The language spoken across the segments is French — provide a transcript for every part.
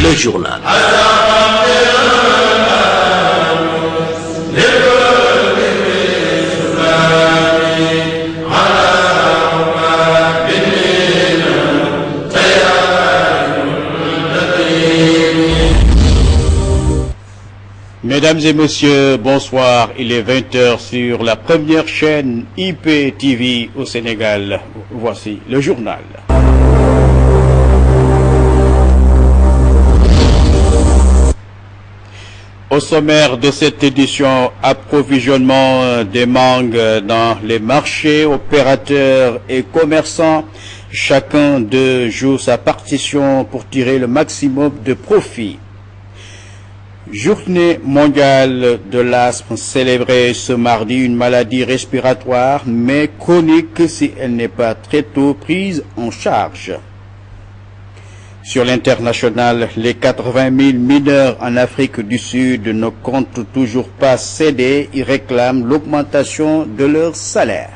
le journal. Mesdames et messieurs, bonsoir. Il est 20h sur la première chaîne IPTV au Sénégal. Voici le journal. Au sommaire de cette édition, approvisionnement des mangues dans les marchés, opérateurs et commerçants. Chacun d'eux joue sa partition pour tirer le maximum de profit. Journée mondiale de l'asthme célébrée ce mardi, une maladie respiratoire mais chronique si elle n'est pas très tôt prise en charge. Sur l'international, les 80 000 mineurs en Afrique du Sud ne comptent toujours pas céder, ils réclament l'augmentation de leur salaire.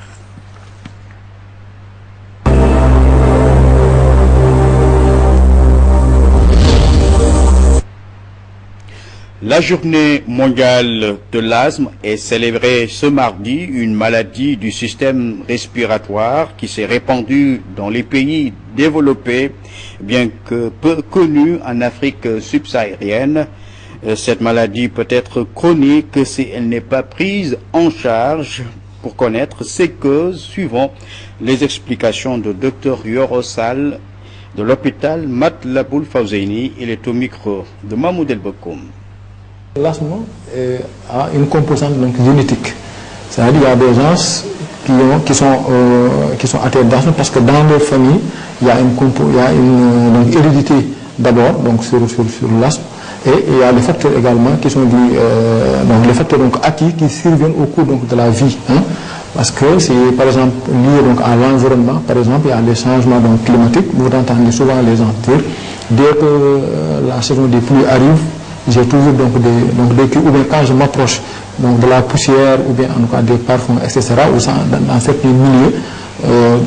La journée mondiale de l'asthme est célébrée ce mardi, une maladie du système respiratoire qui s'est répandue dans les pays développés, bien que peu connue en Afrique subsaharienne. Cette maladie peut être chronique si elle n'est pas prise en charge. Pour connaître ses causes, suivons les explications de Dr Yoro Sall de l'hôpital Matlaboul Fawzeyni. Il est au micro de Mahmoud El Bokoum. L'asthme a une composante donc génétique, c'est-à-dire qu'il y a des gens qui sont atteints d'asthme parce que dans leur famille il y a une donc, hérédité d'abord donc sur l'asthme, et il y a des facteurs également qui sont donc les facteurs donc acquis qui surviennent au cours donc de la vie, parce que c'est par exemple lié donc à l'environnement. Par exemple, il y a des changements donc climatiques. Vous entendez souvent les gens dire dès que la saison des pluies arrive, j'ai toujours donc des ou bien quand je m'approche donc de la poussière ou bien en tout cas des parfums, etc., ou dans certains milieux,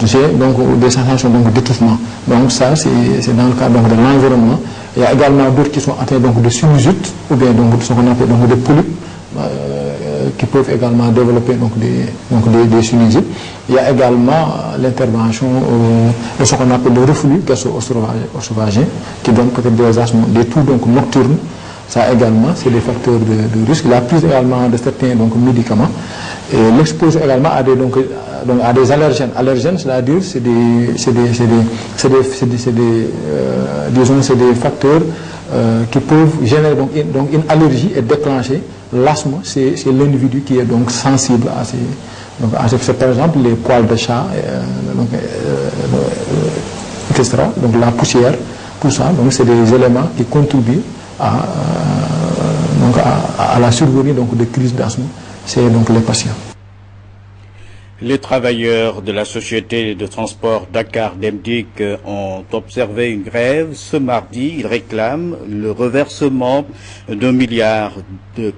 j'ai donc des sensations donc d'étouffement. Donc ça c'est dans le cas donc de l'environnement. Il y a également d'autres qui sont atteints donc de sinusite ou bien donc de ce qu'on appelle donc des polypes qui peuvent également développer donc des sinusites. Il y a également l'intervention de ce qu'on appelle le reflux gastro-œsophagien qui donne peut-être des asthmes, des toux donc nocturnes. Ça également, c'est des facteurs de risque. La prise également de certains donc, médicaments. Et l'exposition également à des allergènes. Allergènes, c'est-à-dire c'est des facteurs qui peuvent générer donc une allergie et déclencher l'asthme. C'est l'individu qui est donc sensible à ces, par exemple les poils de chat, etc. Donc la poussière, tout ça. Donc c'est des éléments qui contribuent à la survenue donc de crises d'asthme, c'est donc les patients. Les travailleurs de la société de transport Dakar Demdik ont observé une grève ce mardi. Ils réclament le reversement d'1 milliard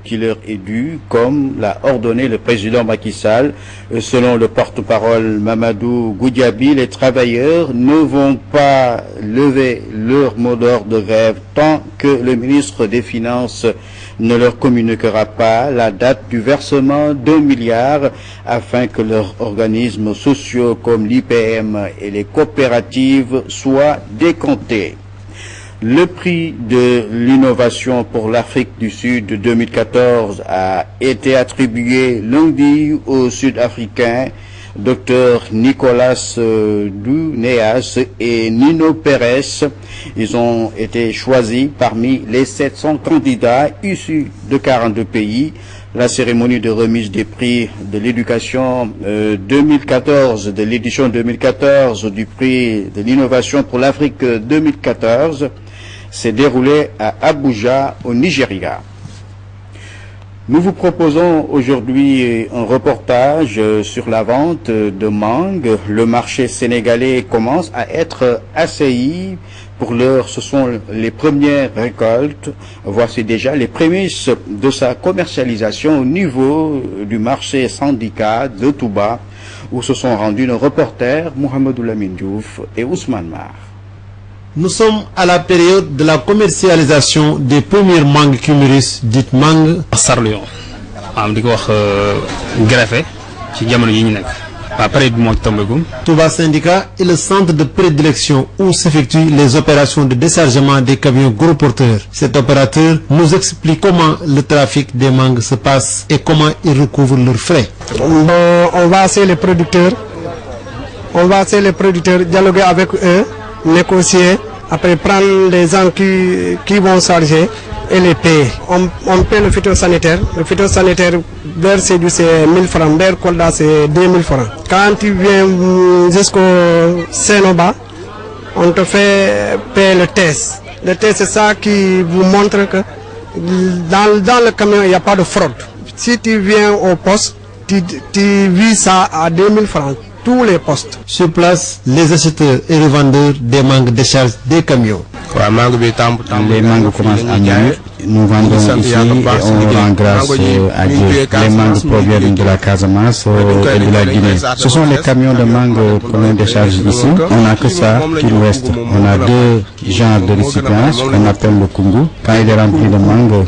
qui leur est dû, comme l'a ordonné le président Macky Sall. Selon le porte-parole Mamadou Goudiaby, les travailleurs ne vont pas lever leur mot d'ordre de grève tant que le ministre des Finances ne leur communiquera pas la date du versement d'1 milliard afin que leurs organismes sociaux comme l'IPM et les coopératives soient décomptés. Le prix de l'innovation pour l'Afrique du Sud 2014 a été attribué lundi aux Sud-Africains Dr Nicolas Dounéas et Nino Pérez. Ils ont été choisis parmi les 700 candidats issus de 42 pays. La cérémonie de remise des prix de l'éducation 2014, de l'édition 2014 du prix de l'innovation pour l'Afrique 2014 s'est déroulée à Abuja, au Nigeria. Nous vous proposons aujourd'hui un reportage sur la vente de mangue. Le marché sénégalais commence à être assailli. Pour l'heure, ce sont les premières récoltes. Voici déjà les prémices de sa commercialisation au niveau du marché syndicat de Touba, où se sont rendus nos reporters Mohamedou Lamine Diouf et Ousmane Mar. Nous sommes à la période de la commercialisation des premières mangues cumuris dites mangues sarlion. Touba Syndicat est le centre de prédilection où s'effectuent les opérations de déchargement des camions gros porteurs. Cet opérateur nous explique comment le trafic des mangues se passe et comment ils recouvrent leurs frais. On va essayer les producteurs. Dialoguer avec eux, négocier, après prendre les gens qui vont charger et les payer. On paie le phytosanitaire. Le phytosanitaire, vers c'est 1000 francs, vers Kolda c'est 2000 francs. Quand tu viens jusqu'au Sénoba, on te fait payer le test. Le test, c'est ça qui vous montre que dans le camion, il n'y a pas de fraude. Si tu viens au poste, tu vis ça à 2000 francs. Tous les postes. Sur place, les acheteurs et revendeurs des mangues déchargent des camions. Les mangues commencent à mûrir. Nous vendons ici et on rend grâce à Dieu. Les mangues proviennent de la Casamance et de la Guinée. Ce sont les camions de mangues que l'on décharge ici. On n'a que ça qui nous reste. On a deux genres de récipients qu'on appelle le kungu. Quand il est rempli de mangues,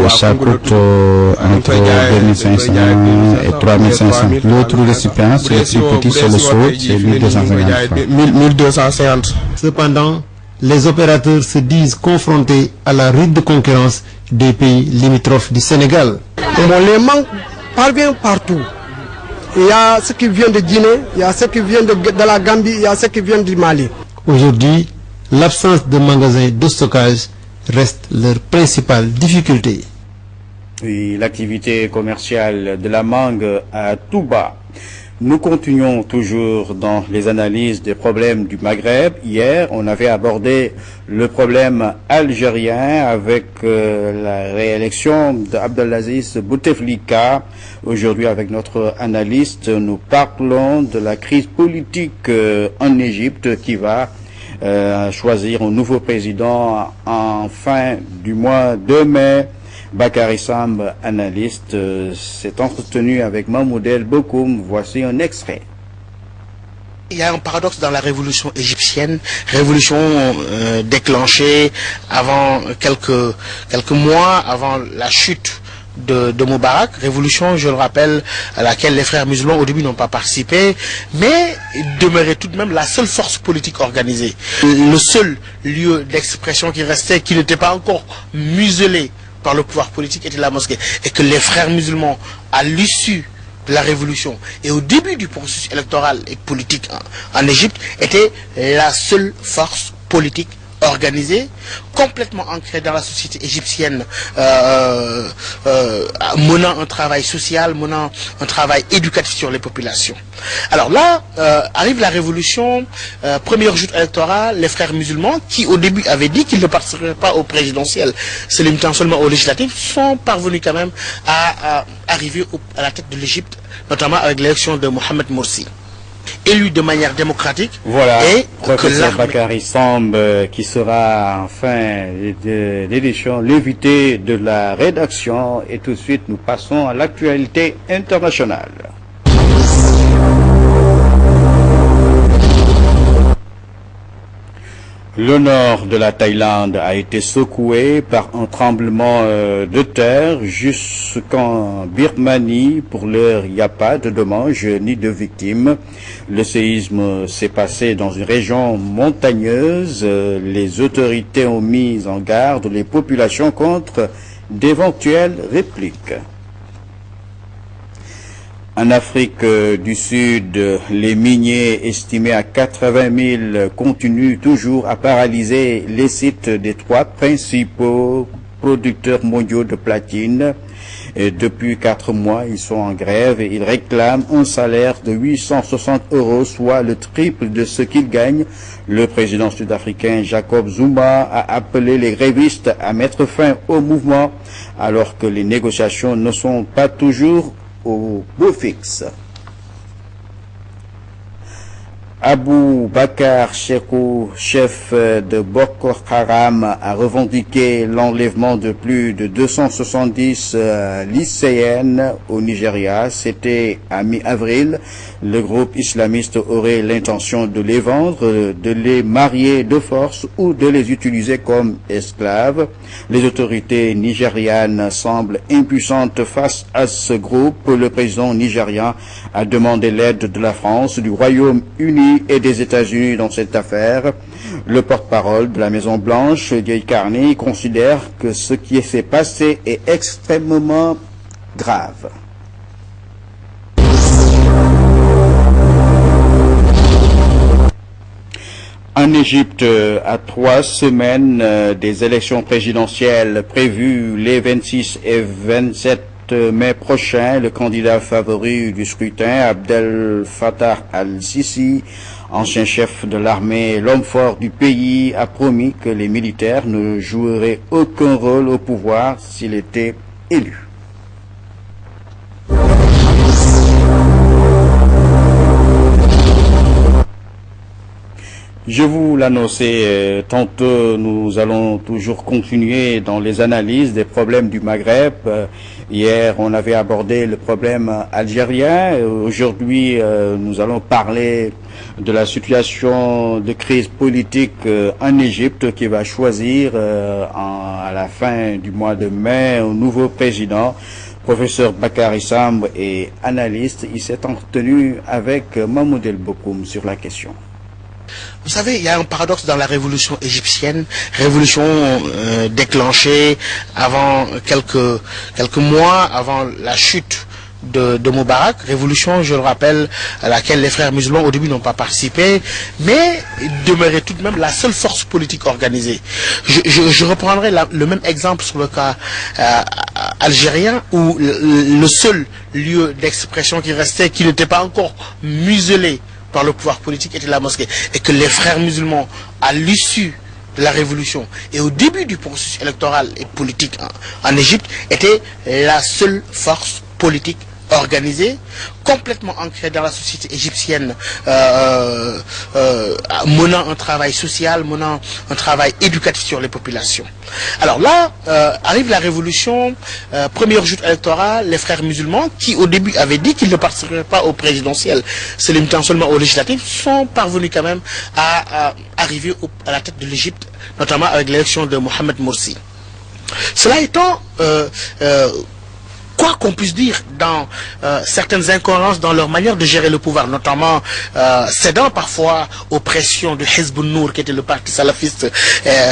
ça coûte entre 2500 et 3500. L'autre récipient, c'est le plus petit, c'est le seau, c'est 1250. Cependant, les opérateurs se disent confrontés à la rude concurrence des pays limitrophes du Sénégal. Les mangues parviennent partout. Il y a ceux qui viennent de Guinée, il y a ceux qui viennent de la Gambie, il y a ceux qui viennent du Mali. Aujourd'hui, l'absence de magasins de stockage reste leur principale difficulté. Oui, l'activité commerciale de la mangue à Touba. Nous continuons toujours dans les analyses des problèmes du Maghreb. Hier, on avait abordé le problème algérien avec la réélection d'Abdelaziz Bouteflika. Aujourd'hui, avec notre analyste, nous parlons de la crise politique en Égypte qui va choisir un nouveau président en fin du mois de mai. Bakary Samb, analyste, s'est entretenu avec Mahmoud El Bokoum. Voici un extrait. Il y a un paradoxe dans la révolution égyptienne, révolution déclenchée avant quelques mois avant la chute de Moubarak, révolution, je le rappelle, à laquelle les frères musulmans au début n'ont pas participé, mais demeurait tout de même la seule force politique organisée. Le seul lieu d'expression qui restait, qui n'était pas encore muselé par le pouvoir politique, était la mosquée. Et que les frères musulmans, à l'issue de la révolution et au début du processus électoral et politique en Égypte, étaient la seule force politique organisée, complètement ancrée dans la société égyptienne, menant un travail social, menant un travail éducatif sur les populations. Alors là, arrive la révolution, première joute électorale, les frères musulmans, qui au début avaient dit qu'ils ne participeraient pas au présidentiel, se limitant seulement aux législatives, sont parvenus quand même à arriver à la tête de l'Égypte, notamment avec l'élection de Mohamed Morsi, élu de manière démocratique. Voilà, professeur Bakary Samb, qui sera en fin d'édition l'invité de la rédaction. Et tout de suite, nous passons à l'actualité internationale. Le nord de la Thaïlande a été secoué par un tremblement de terre jusqu'en Birmanie. Pour l'heure, il n'y a pas de dommages ni de victimes. Le séisme s'est passé dans une région montagneuse. Les autorités ont mis en garde les populations contre d'éventuelles répliques. En Afrique du Sud, les miniers estimés à 80 000 continuent toujours à paralyser les sites des trois principaux producteurs mondiaux de platine. Et depuis 4 mois, ils sont en grève et ils réclament un salaire de 860 €, soit le triple de ce qu'ils gagnent. Le président sud-africain Jacob Zuma a appelé les grévistes à mettre fin au mouvement alors que les négociations ne sont pas toujours au beau fixe. Abou Bakar Shekou, chef de Boko Haram, a revendiqué l'enlèvement de plus de 270 lycéennes au Nigeria. C'était à mi-avril. Le groupe islamiste aurait l'intention de les vendre, de les marier de force ou de les utiliser comme esclaves. Les autorités nigérianes semblent impuissantes face à ce groupe. Le président nigérian a demandé l'aide de la France, du Royaume-Uni et des États-Unis dans cette affaire. Le porte-parole de la Maison-Blanche, Jay Carney, considère que ce qui s'est passé est extrêmement grave. En Égypte, à 3 semaines des élections présidentielles prévues les 26 et 27 mai prochain, le candidat favori du scrutin, Abdel Fattah al-Sisi, ancien chef de l'armée, l'homme fort du pays, a promis que les militaires ne joueraient aucun rôle au pouvoir s'il était élu. Je vous l'annonçais tantôt, nous allons toujours continuer dans les analyses des problèmes du Maghreb. Hier, on avait abordé le problème algérien. Aujourd'hui, nous allons parler de la situation de crise politique en Égypte qui va choisir à la fin du mois de mai un nouveau président. Professeur Bakar Issam est analyste. Il s'est entretenu avec Mahmoud El Bokoum sur la question. Vous savez, il y a un paradoxe dans la révolution égyptienne, révolution déclenchée avant quelques mois avant la chute de Moubarak, révolution, je le rappelle, à laquelle les frères musulmans au début n'ont pas participé, mais demeurait tout de même la seule force politique organisée. Je reprendrai le même exemple sur le cas algérien, où le seul lieu d'expression qui restait, qui n'était pas encore muselé par le pouvoir politique, était la mosquée, et que les frères musulmans, à l'issue de la révolution et au début du processus électoral et politique en Égypte, étaient la seule force politique organisée, complètement ancrée dans la société égyptienne, menant un travail social, menant un travail éducatif sur les populations. Alors là, arrive la révolution, première joute électorale, les frères musulmans, qui au début avaient dit qu'ils ne participeraient pas au présidentiel, se limitant seulement aux législatives, sont parvenus quand même à arriver à la tête de l'Égypte, notamment avec l'élection de Mohamed Morsi. Cela étant, quoi qu'on puisse dire dans certaines incohérences dans leur manière de gérer le pouvoir, notamment cédant parfois aux pressions de Hizb al-Nour, qui était le parti salafiste,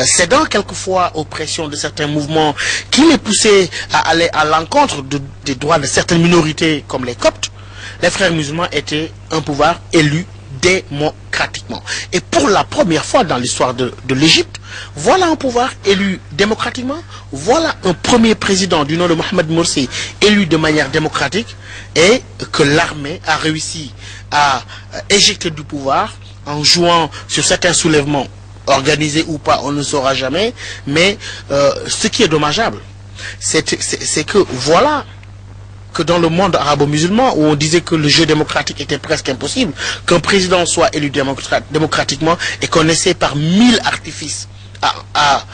cédant quelquefois aux pressions de certains mouvements qui les poussaient à aller à l'encontre des droits de certaines minorités comme les Coptes, les frères musulmans étaient un pouvoir élu démocratiquement. Et pour la première fois dans l'histoire de l'Égypte, voilà un pouvoir élu démocratiquement, voilà un premier président du nom de Mohamed Morsi élu de manière démocratique, et que l'armée a réussi à éjecter du pouvoir en jouant sur certains soulèvements, organisés ou pas, on ne saura jamais, mais ce qui est dommageable, c'est que voilà que dans le monde arabo-musulman, où on disait que le jeu démocratique était presque impossible, qu'un président soit élu démocratiquement, et qu'on essaie par 1000 artifices à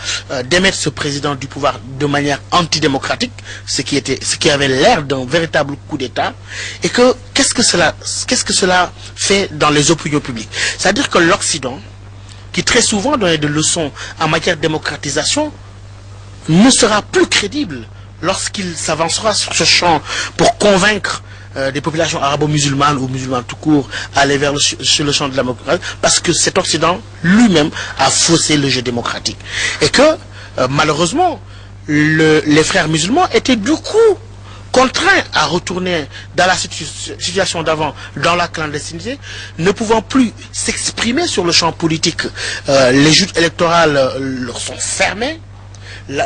démettre ce président du pouvoir de manière antidémocratique, ce qui avait l'air d'un véritable coup d'État, et que qu'est-ce que cela fait dans les opinions publiques? C'est-à-dire que l'Occident, qui très souvent donnait des leçons en matière de démocratisation, ne sera plus crédible lorsqu'il s'avancera sur ce champ pour convaincre des populations arabo-musulmanes ou musulmanes tout court à aller sur le champ de la démocratie, parce que cet Occident lui-même a faussé le jeu démocratique. Et que, malheureusement, les frères musulmans étaient du coup contraints à retourner dans la situation d'avant, dans la clandestinité, ne pouvant plus s'exprimer sur le champ politique. Les joutes électorales leur sont fermées.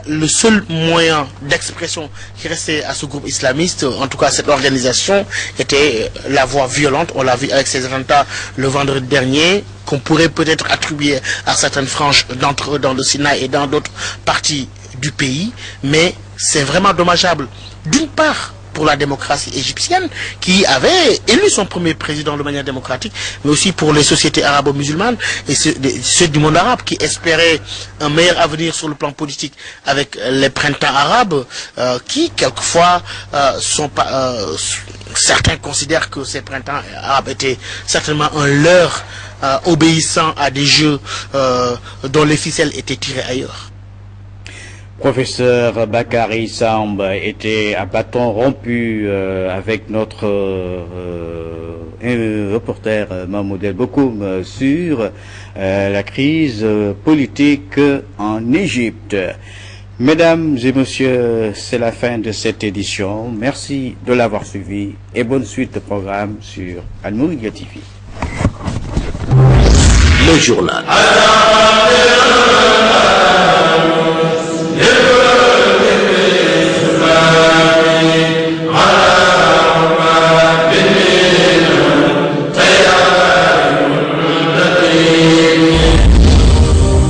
Le seul moyen d'expression qui restait à ce groupe islamiste, en tout cas à cette organisation, était la voie violente. On l'a vu avec ces attentats le vendredi dernier, qu'on pourrait peut-être attribuer à certaines franges d'entre eux dans le Sinaï et dans d'autres parties du pays. Mais c'est vraiment dommageable, d'une part, pour la démocratie égyptienne, qui avait élu son premier président de manière démocratique, mais aussi pour les sociétés arabo-musulmanes et ceux du monde arabe qui espéraient un meilleur avenir sur le plan politique avec les printemps arabes, qui quelquefois sont pas... certains considèrent que ces printemps arabes étaient certainement un leurre obéissant à des jeux dont les ficelles étaient tirées ailleurs. Professeur Bakary Samb était à bâton rompu avec notre reporter Mahmoud El Bokoum sur la crise politique en Égypte. Mesdames et messieurs, c'est la fin de cette édition. Merci de l'avoir suivi et bonne suite de programme sur Al Mouridia TV. Le journal.